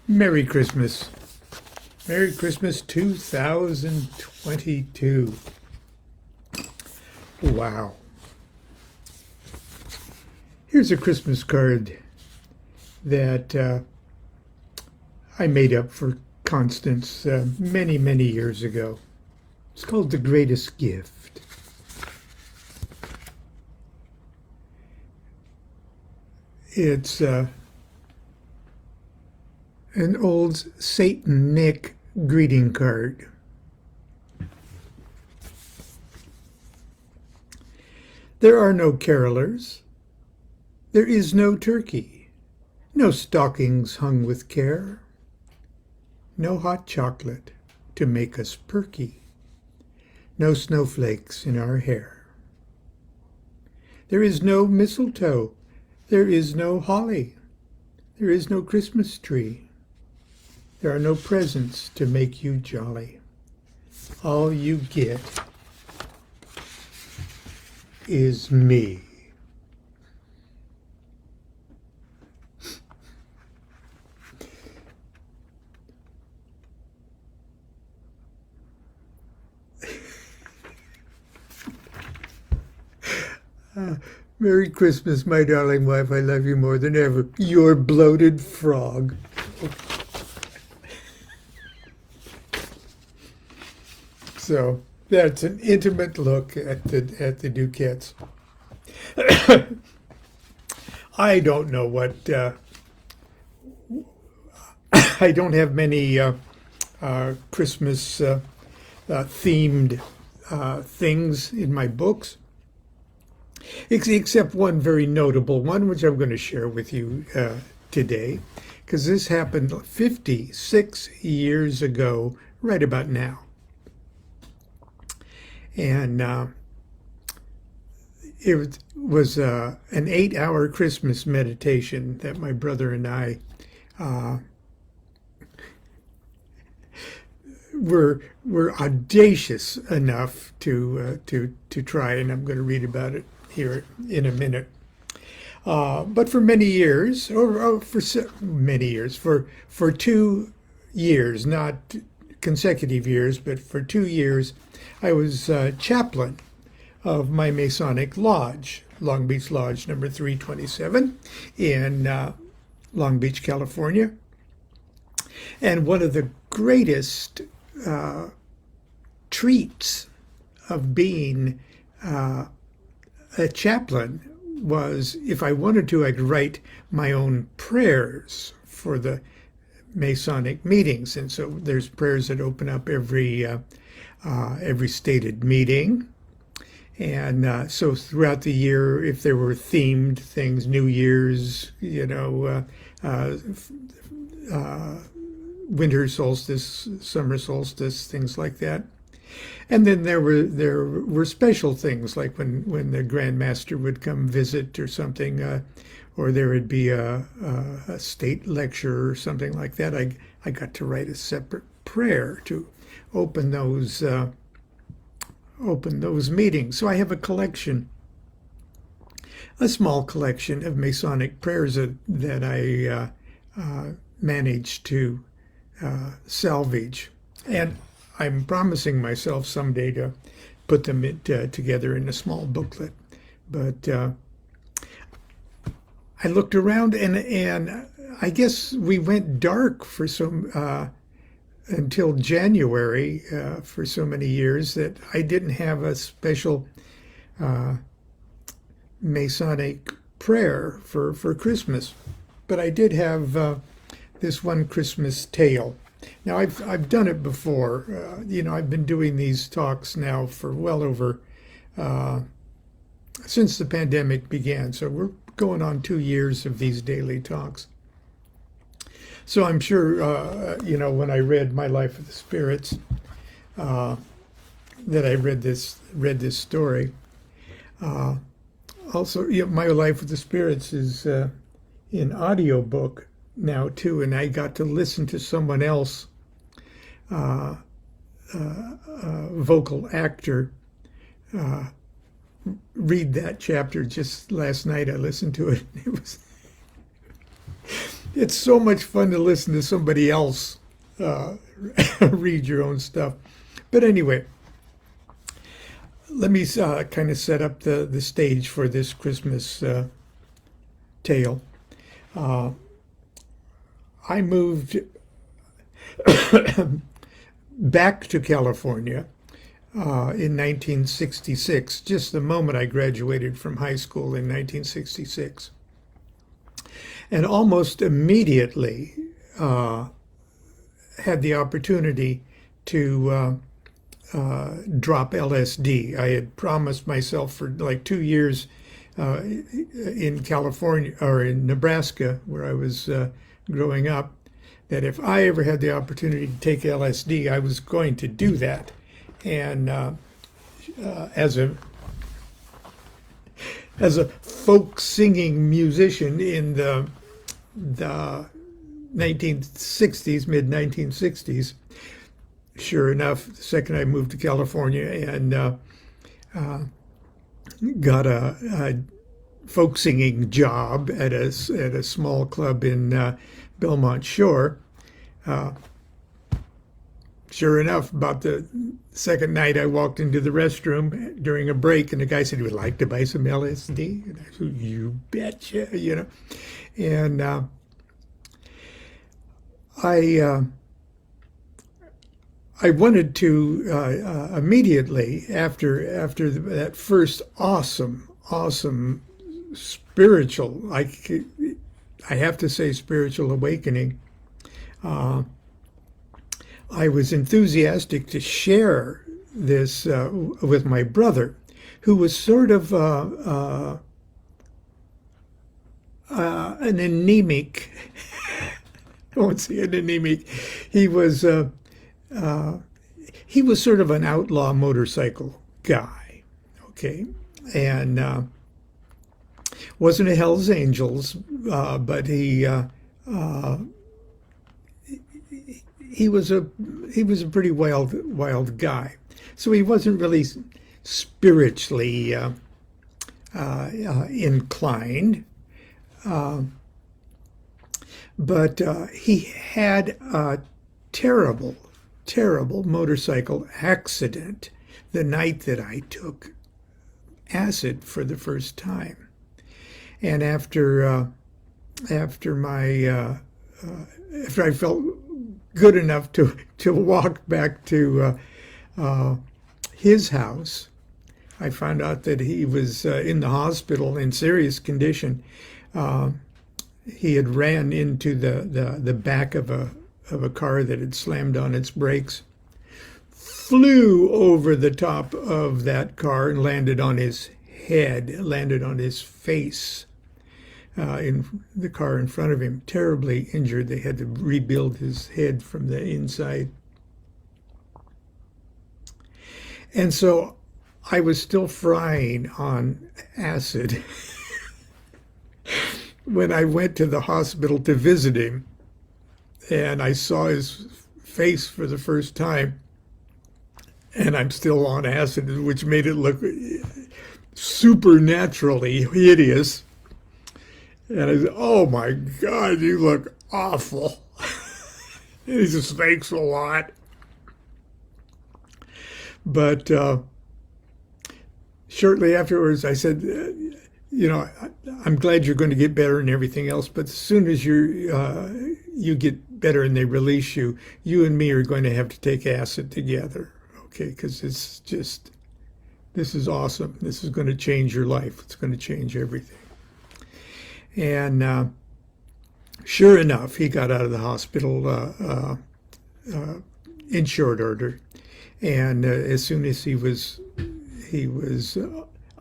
Merry Christmas. Merry Christmas 2022. Wow. Here's a Christmas card that I made up for Constance many, many years ago. It's called The Greatest Gift. It's an old Satan Nick greeting card. There are no carolers. There is no turkey. No stockings hung with care. No hot chocolate to make us perky. No snowflakes in our hair. There is no mistletoe. There is no holly. There is no Christmas tree. There are no presents to make you jolly. All you get is me. Merry Christmas, my darling wife. I love you more than ever. Your bloated frog. So that's an intimate look at the DuQuettes. I don't know what. I don't have many Christmas themed things in my books, except one very notable one, which I'm going to share with you today, because this happened 56 years ago, right about now. And it was an 8-hour Christmas meditation that my brother and I were audacious enough to try, and I'm going to read about it here in a minute. But for many years, or for many years, for 2 years, not consecutive years, but for 2 years, I was chaplain of my Masonic Lodge, Long Beach Lodge number 327 in Long Beach, California. And one of the greatest treats of being a chaplain was, if I wanted to, I'd write my own prayers for the Masonic meetings. And so there's prayers that open up every stated meeting. And so throughout the year, if there were themed things, New Year's, winter solstice, summer solstice, things like that. And then there were special things, like when the Grand Master would come visit or something, or there would be a state lecture or something like that. I got to write a separate prayer to open those meetings. So I have a collection, a small collection of Masonic prayers that I managed to salvage, and I'm promising myself someday to put them together in a small booklet. But I looked around, and I guess we went dark for some until January for so many years that I didn't have a special Masonic prayer for Christmas. But I did have this one Christmas tale. Now, I've done it before. I've been doing these talks now for well over since the pandemic began. So we're going on 2 years of these daily talks. So I'm sure, when I read My Life with the Spirits, that I read this story. Also, My Life with the Spirits is in audiobook now too, and I got to listen to someone else, vocal actor, read that chapter just last night. I listened to it. it's so much fun to listen to somebody else uh, read your own stuff. But anyway, let me kind of set up the stage for this Christmas tale. Uh, I moved back to California in 1966, just the moment I graduated from high school in 1966. And almost immediately had the opportunity to drop LSD. I had promised myself for like 2 years in California or in Nebraska, where I was growing up, that if I ever had the opportunity to take LSD, I was going to do that. And as a folk singing musician in the 1960s, mid 1960s, sure enough, the second I moved to California and got a folk singing job at a small club in Belmont Shore. Sure enough, about the second night, I walked into the restroom during a break, and the guy said, "Would you like to buy some LSD?" And I said, "You betcha," you know. And I wanted to immediately after that first awesome spiritual, I have to say spiritual awakening. I was enthusiastic to share this with my brother, who was sort of an anemic. I won't say an anemic. He was sort of an outlaw motorcycle guy, okay, and wasn't a Hell's Angels, but he was a pretty wild guy. So he wasn't really spiritually inclined, but he had a terrible motorcycle accident the night that I took acid for the first time. And after I felt good enough to walk back to his house, I found out that he was in the hospital in serious condition. He had ran into the back of a car that had slammed on its brakes, flew over the top of that car and landed on his head, landed on his face. In the car in front of him, terribly injured. They had to rebuild his head from the inside. And so I was still frying on acid when I went to the hospital to visit him, and I saw his face for the first time, and I'm still on acid, which made it look supernaturally hideous. And I said, "Oh my God, you look awful." He says, "Thanks a lot." But shortly afterwards, I said, "I'm glad you're going to get better and everything else, but as soon as you get better and they release you, you and me are going to have to take acid together, okay? Because this is awesome. This is going to change your life. It's going to change everything." And sure enough, he got out of the hospital in short order. And as soon as he was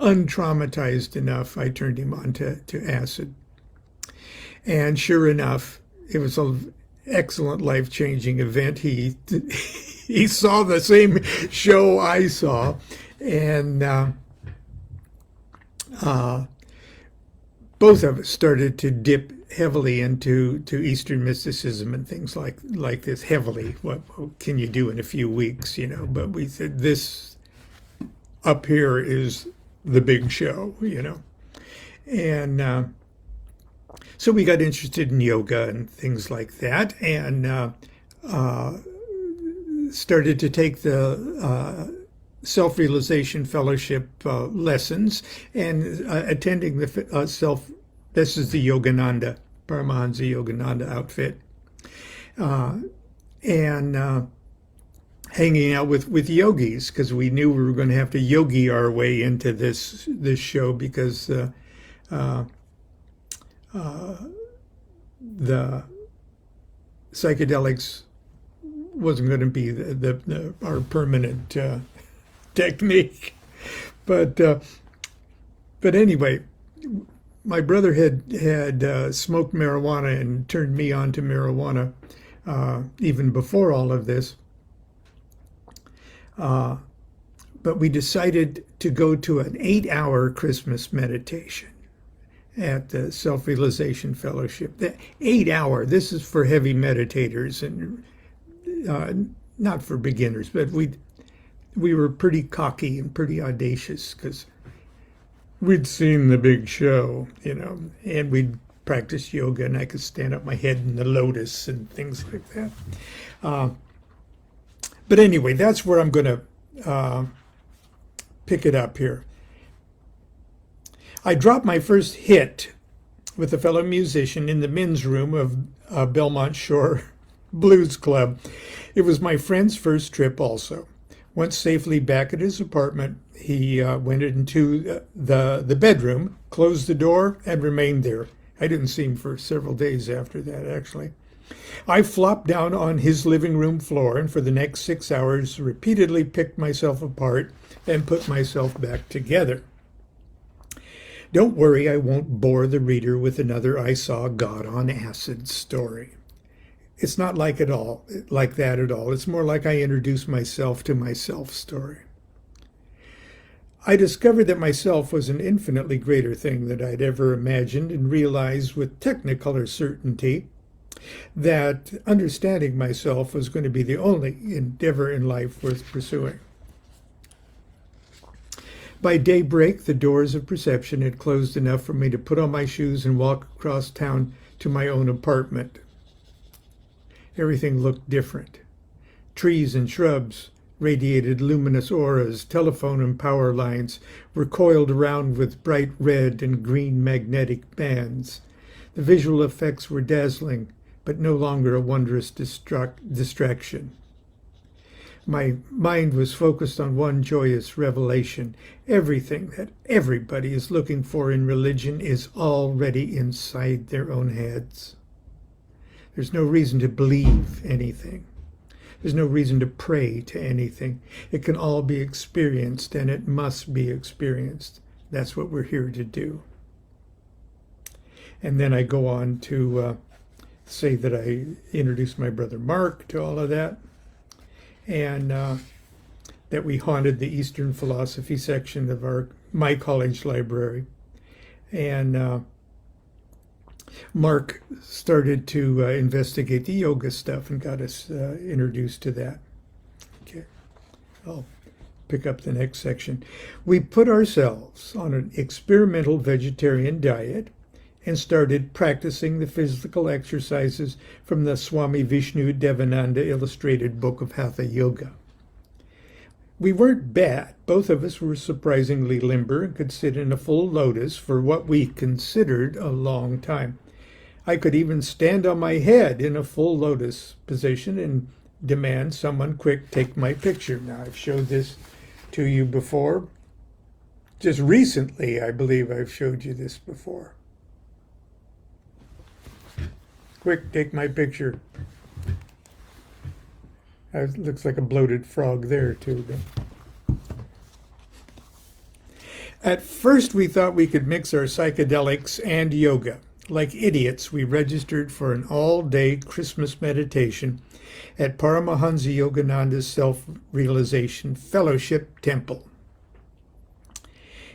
untraumatized enough, I turned him on to acid. And sure enough, it was an excellent life-changing event. He saw the same show I saw, and both of us started to dip heavily into Eastern mysticism and things like this. Heavily, what can you do in a few weeks, But we said, this up here is the big show, And So we got interested in yoga and things like that, and started to take the self-realization fellowship lessons and attending the this is the Yogananda, Paramahansa Yogananda outfit, and hanging out with yogis, because we knew we were going to have to yogi our way into this show, because the psychedelics wasn't going to be our permanent technique. But anyway, my brother had smoked marijuana and turned me on to marijuana even before all of this. But we decided to go to an 8-hour Christmas meditation at the Self-Realization Fellowship. The 8-hour, this is for heavy meditators and not for beginners, but we were pretty cocky and pretty audacious because we'd seen the big show, and we'd practice yoga, and I could stand up my head in the lotus and things like that. But anyway, that's where I'm going to pick it up here. I dropped my first hit with a fellow musician in the men's room of Belmont Shore Blues Club. It was my friend's first trip also. Once safely back at his apartment, he went into the bedroom, closed the door, and remained there. I didn't see him for several days after that, actually. I flopped down on his living room floor, and for the next 6 hours repeatedly picked myself apart and put myself back together. Don't worry, I won't bore the reader with another I saw God on acid story. It's not like that at all. It's more like I introduced myself to myself story. I discovered that myself was an infinitely greater thing than I'd ever imagined, and realized with technicolor certainty that understanding myself was going to be the only endeavor in life worth pursuing. By daybreak, the doors of perception had closed enough for me to put on my shoes and walk across town to my own apartment. Everything looked different. Trees and shrubs radiated luminous auras. Telephone and power lines were coiled around with bright red and green magnetic bands. The visual effects were dazzling, but no longer a wondrous distraction. My mind was focused on one joyous revelation. Everything that everybody is looking for in religion is already inside their own heads. There's no reason to believe anything. There's no reason to pray to anything. It can all be experienced, and it must be experienced. That's what we're here to do. And then I go on to say that I introduced my brother Mark to all of that, and that we haunted the Eastern philosophy section of my college library. And Mark started to investigate the yoga stuff and got us introduced to that. Okay, I'll pick up the next section. We put ourselves on an experimental vegetarian diet and started practicing the physical exercises from the Swami Vishnu Devananda illustrated book of Hatha Yoga. We weren't bad. Both of us were surprisingly limber and could sit in a full lotus for what we considered a long time. I could even stand on my head in a full lotus position and demand someone quick take my picture. Now, I've showed this to you before. Just recently, I believe I've showed you this before. Quick, take my picture. It looks like a bloated frog there, too. At first, we thought we could mix our psychedelics and yoga. Like idiots, we registered for an all-day Christmas meditation at Paramahansa Yogananda's Self-Realization Fellowship Temple.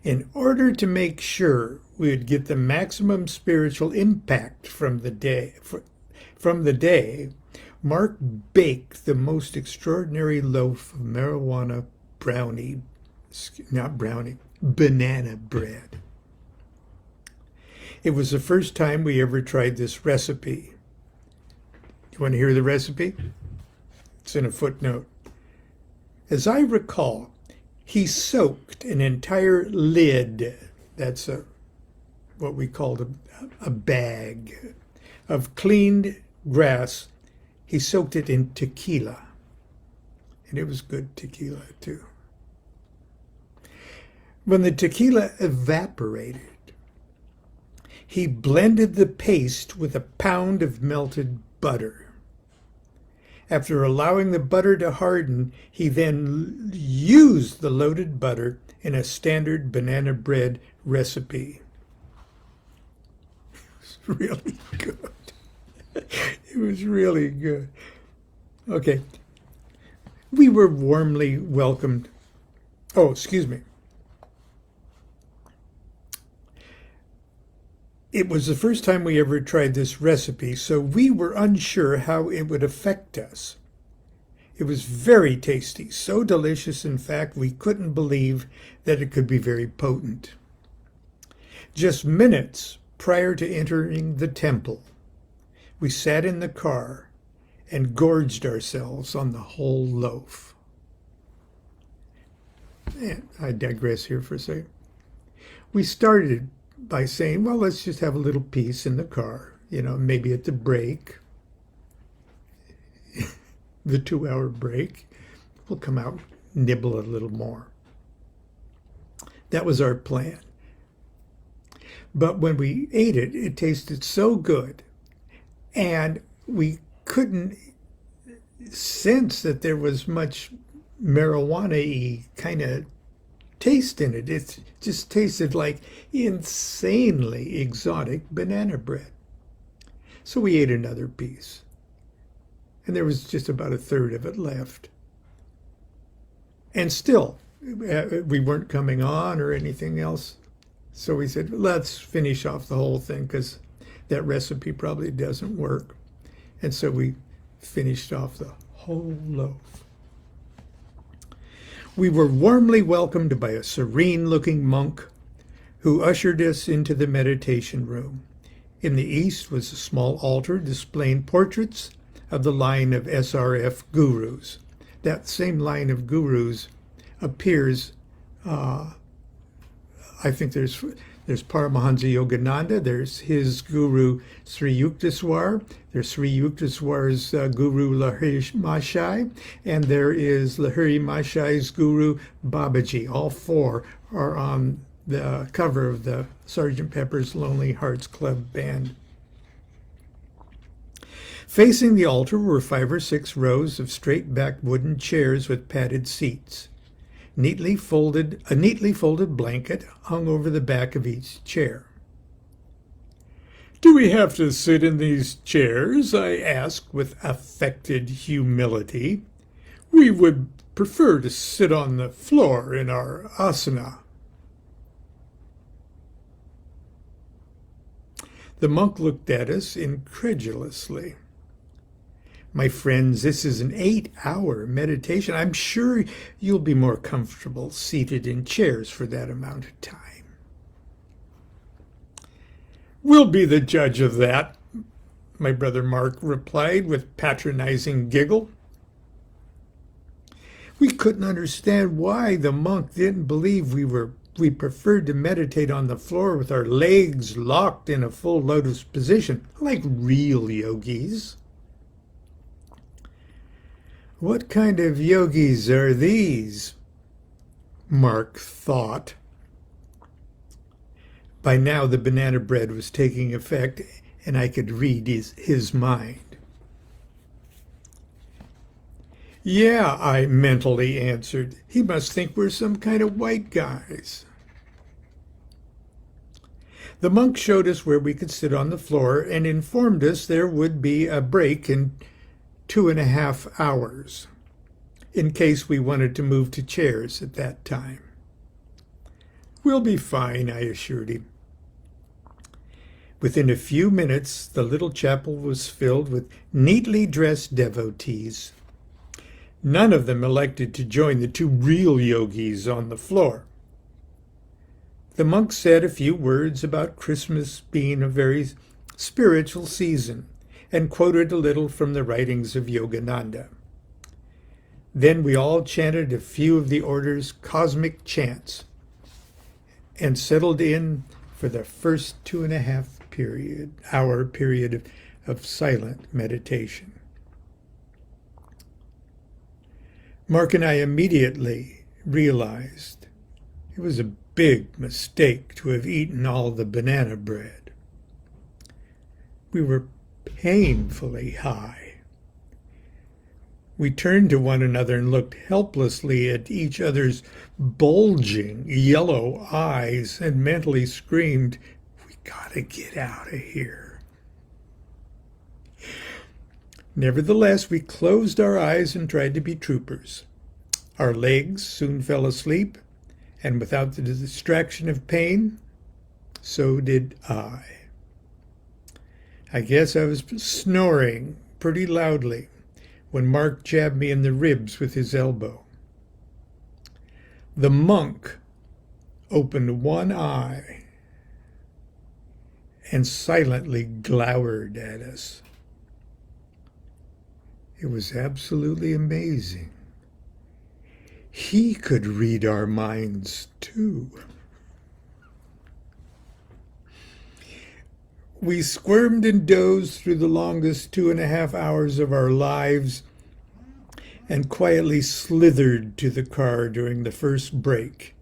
In order to make sure we would get the maximum spiritual impact from the day, Mark baked the most extraordinary loaf of banana bread. It was the first time we ever tried this recipe. You want to hear the recipe? It's in a footnote. As I recall, he soaked an entire lid, that's what we called a bag, of cleaned grass. He soaked it in tequila. And it was good tequila, too. When the tequila evaporated, he blended the paste with a pound of melted butter. After allowing the butter to harden, he then used the loaded butter in a standard banana bread recipe. It was really good. It was really good. Okay. We were warmly welcomed. Oh, excuse me. It was the first time we ever tried this recipe, so we were unsure how it would affect us. It was very tasty, so delicious, in fact, we couldn't believe that it could be very potent. Just minutes prior to entering the temple, we sat in the car and gorged ourselves on the whole loaf. And I digress here for a second. We started by saying, well, let's just have a little piece in the car, maybe at the break, the 2-hour break. We'll come out, nibble a little more. That was our plan. But when we ate it, it tasted so good, and we couldn't sense that there was much marijuana-y kind of taste in it. It just tasted like insanely exotic banana bread. So we ate another piece, and there was just about a third of it left. And still, we weren't coming on or anything else. So we said, let's finish off the whole thing because that recipe probably doesn't work. And so we finished off the whole loaf. We were warmly welcomed by a serene-looking monk who ushered us into the meditation room. In the east was a small altar displaying portraits of the line of SRF gurus. That same line of gurus appears, I think there's Paramahansa Yogananda, there's his guru Sri Yukteswar, there's Sri Yukteswar's guru Lahiri Mashai, and there is Lahiri Mashai's guru Babaji. All four are on the cover of the Sgt. Pepper's Lonely Hearts Club Band. Facing the altar were 5 or 6 rows of straight-backed wooden chairs with padded seats. A neatly folded blanket hung over the back of each chair. "Do we have to sit in these chairs?" I asked with affected humility. "We would prefer to sit on the floor in our asana." The monk looked at us incredulously. "My friends, this is an 8-hour meditation. I'm sure you'll be more comfortable seated in chairs for that amount of time." "We'll be the judge of that," my brother Mark replied with patronizing giggle. We couldn't understand why the monk didn't believe we preferred to meditate on the floor with our legs locked in a full lotus position, like real yogis. "What kind of yogis are these?" Mark thought. By now the banana bread was taking effect, and I could read his mind. "Yeah," I mentally answered. "He must think we're some kind of white guys." The monk showed us where we could sit on the floor and informed us there would be a break in 2.5 hours, in case we wanted to move to chairs at that time. "We'll be fine," I assured him. Within a few minutes, the little chapel was filled with neatly dressed devotees. None of them elected to join the 2 real yogis on the floor. the monk said a few words about Christmas being a very spiritual season and quoted a little from the writings of Yogananda. Then we all chanted a few of the order's cosmic chants and settled in for the first 2.5-hour period of silent meditation. Mark and I immediately realized it was a big mistake to have eaten all the banana bread. We were painfully high. We turned to one another and looked helplessly at each other's bulging yellow eyes and mentally screamed, "We gotta get out of here." Nevertheless, we closed our eyes and tried to be troopers. Our legs soon fell asleep, and without the distraction of pain, so did I. I guess I was snoring pretty loudly when Mark jabbed me in the ribs with his elbow. The monk opened one eye and silently glowered at us. It was absolutely amazing. He could read our minds too. We squirmed and dozed through the longest 2.5 hours of our lives and quietly slithered to the car during the first break.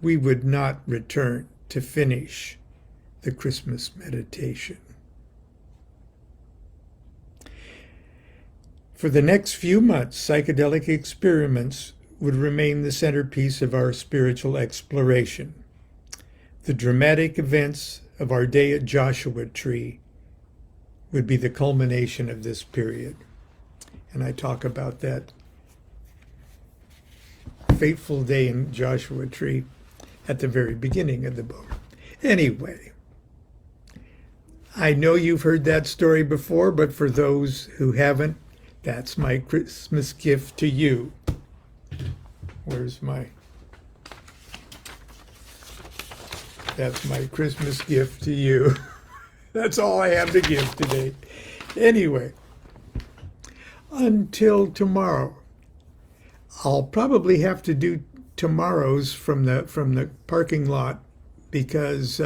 We would not return to finish the Christmas meditation. For the next few months, psychedelic experiments would remain the centerpiece of our spiritual exploration. The dramatic events of our day at Joshua Tree would be the culmination of this period. And I talk about that fateful day in Joshua Tree at the very beginning of the book. Anyway, I know you've heard that story before, but for those who haven't, that's my Christmas gift to you. That's my Christmas gift to you. That's all I have to give today. Anyway, until tomorrow. I'll probably have to do tomorrow's from the parking lot because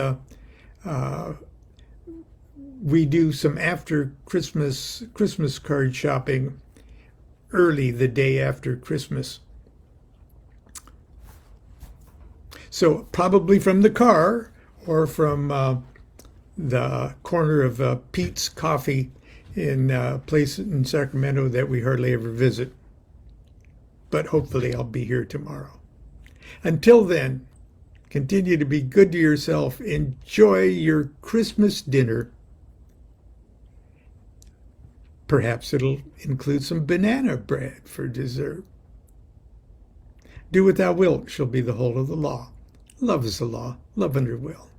we do some after Christmas card shopping early the day after Christmas. So probably from the car or from the corner of Pete's Coffee in a place in Sacramento that we hardly ever visit. But hopefully I'll be here tomorrow. Until then, continue to be good to yourself. Enjoy your Christmas dinner. Perhaps it'll include some banana bread for dessert. Do what thou wilt shall be the whole of the law. Love is the law. Love under will.